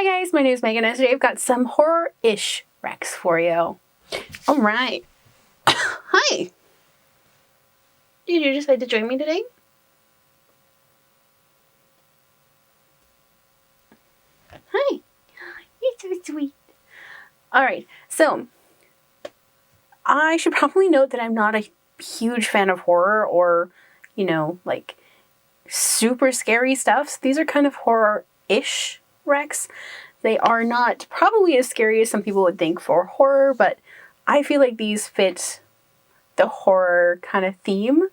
Hi guys, my name is Megan and today I've got some horror-ish recs for you. Alright. Hi! Did you decide to join me today? Hi! You're so sweet. Alright, so I should probably note that I'm not a huge fan of horror or, like super scary stuff. So these are kind of horror-ish recs. They are not probably as scary as some people would think for horror, but I feel like these fit the horror kind of theme.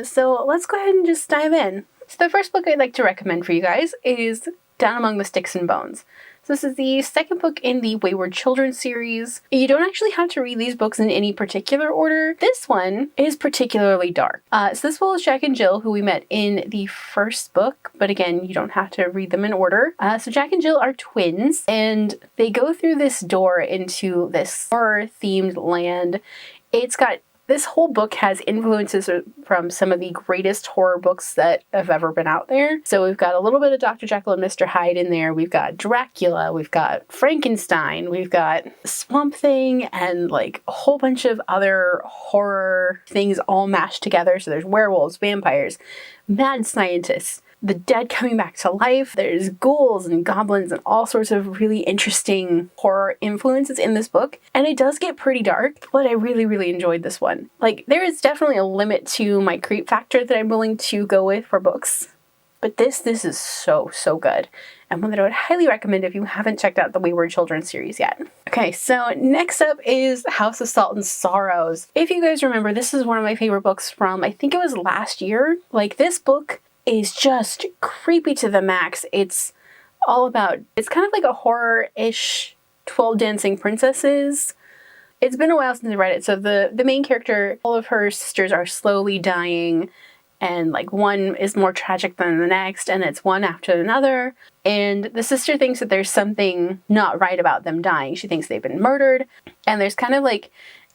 So let's go ahead and just dive in. So the first book I'd like to recommend for you guys is Down Among the Sticks and Bones. So this is the second book in the Wayward Children series. You don't actually have to read these books in any particular order. This one is particularly dark. So this follows Jack and Jill, who we met in the first book, but again, you don't have to read them in order. So Jack and Jill are twins, and they go through this door into this horror-themed land. This whole book has influences from some of the greatest horror books that have ever been out there. So we've got a little bit of Dr. Jekyll and Mr. Hyde in there. We've got Dracula, we've got Frankenstein, we've got Swamp Thing, and like a whole bunch of other horror things all mashed together. So there's werewolves, vampires, mad scientists, the dead coming back to life. There's ghouls and goblins and all sorts of really interesting horror influences in this book. And it does get pretty dark, but I really, really enjoyed this one. Like, there is definitely a limit to my creep factor that I'm willing to go with for books. But this is so, so good. And one that I would highly recommend if you haven't checked out the Wayward Children series yet. Okay, so next up is House of Salt and Sorrows. If you guys remember, this is one of my favorite books from, I think it was last year. Like, this book is just creepy to the max. It's kind of like a horror-ish 12 Dancing Princesses. It's been a while since I read it. So the main character, all of her sisters are slowly dying, and like one is more tragic than the next, and it's one after another. And the sister thinks that there's something not right about them dying. She thinks they've been murdered, and there's kind of like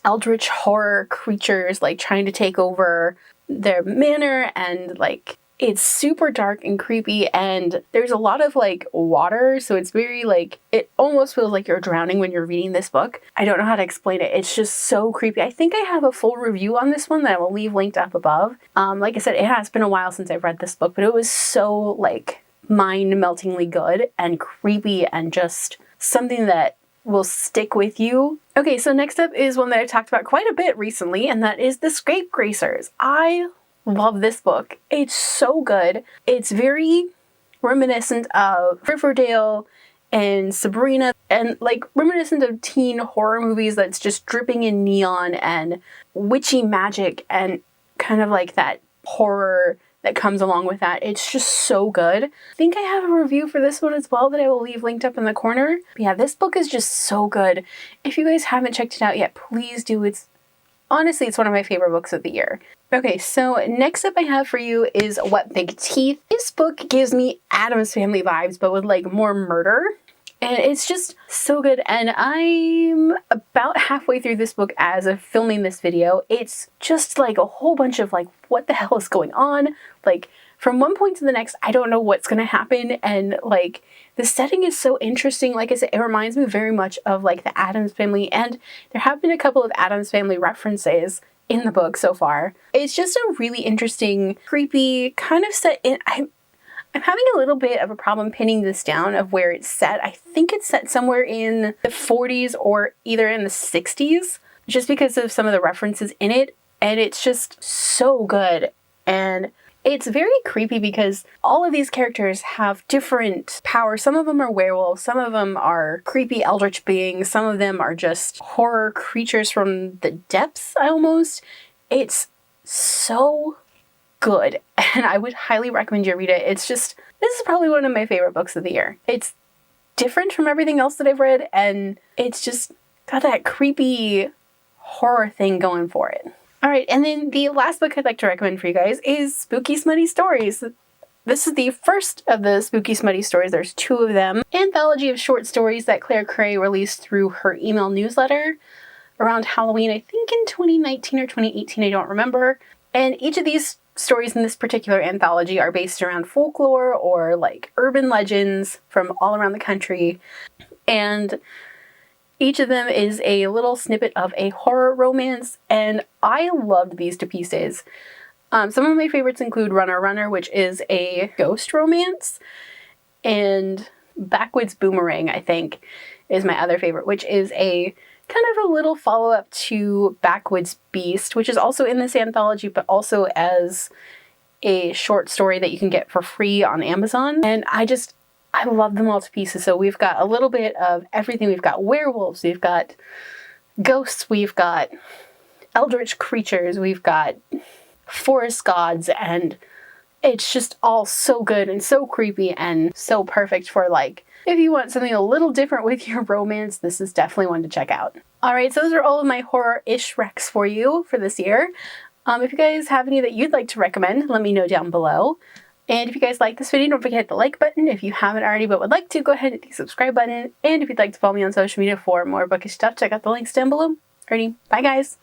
eldritch horror creatures like trying to take over their manor, and like it's super dark and creepy, and there's a lot of like water, so it's very like, it almost feels like you're drowning when you're reading this book. I don't know how to explain it. It's just so creepy. I think I have a full review on this one that I will leave linked up above. Like I said, it has been a while since I've read this book, but it was so like mind-meltingly good and creepy and just something that will stick with you. Okay, so next up is one that I've talked about quite a bit recently, and that is The Scapegracers. I love this book. It's so good. It's very reminiscent of Riverdale and Sabrina, and like reminiscent of teen horror movies that's just dripping in neon and witchy magic and kind of like that horror that comes along with that. It's just so good. I think I have a review for this one as well that I will leave linked up in the corner. But yeah, this book is just so good. If you guys haven't checked it out yet, please do. Honestly, it's one of my favorite books of the year. Okay, so next up I have for you is What Big Teeth. This book gives me Addams Family vibes, but with like more murder. And it's just so good. And I'm about halfway through this book as of filming this video. It's just like a whole bunch of like, what the hell is going on? Like, from one point to the next, I don't know what's going to happen. And like, the setting is so interesting. Like I said, it reminds me very much of like the Addams Family, and there have been a couple of Addams Family references in the book so far. It's just a really interesting, creepy kind of set in. I'm having a little bit of a problem pinning this down of where it's set. I think it's set somewhere in the 40s or either in the 60s, just because of some of the references in it. And it's just so good. And it's very creepy because all of these characters have different powers. Some of them are werewolves, some of them are creepy eldritch beings, some of them are just horror creatures from the depths almost. It's so good, and I would highly recommend you read it. This is probably one of my favorite books of the year. It's different from everything else that I've read, and it's just got that creepy horror thing going for it. Alright, and then the last book I'd like to recommend for you guys is Spooky Smutty Stories. This is the first of the Spooky Smutty Stories. There's 2 of them. Anthology of short stories that Claire Cray released through her email newsletter around Halloween, I think in 2019 or 2018, I don't remember. And each of these stories in this particular anthology are based around folklore or like urban legends from all around the country. And each of them is a little snippet of a horror romance, and I loved these to pieces. Some of my favorites include Runner Runner, which is a ghost romance, and Backwoods Boomerang, I think, is my other favorite, which is a kind of a little follow-up to Backwoods Beast, which is also in this anthology, but also as a short story that you can get for free on Amazon. And I love them all to pieces. So we've got a little bit of everything. We've got werewolves, we've got ghosts, we've got eldritch creatures, we've got forest gods, and it's just all so good and so creepy and so perfect for, like, if you want something a little different with your romance, this is definitely one to check out. Alright, so those are all of my horror-ish recs for you for this year. If you guys have any that you'd like to recommend, let me know down below. And if you guys like this video, don't forget to hit the like button. If you haven't already but would like to, go ahead and hit the subscribe button. And if you'd like to follow me on social media for more bookish stuff, check out the links down below. Alrighty, bye guys!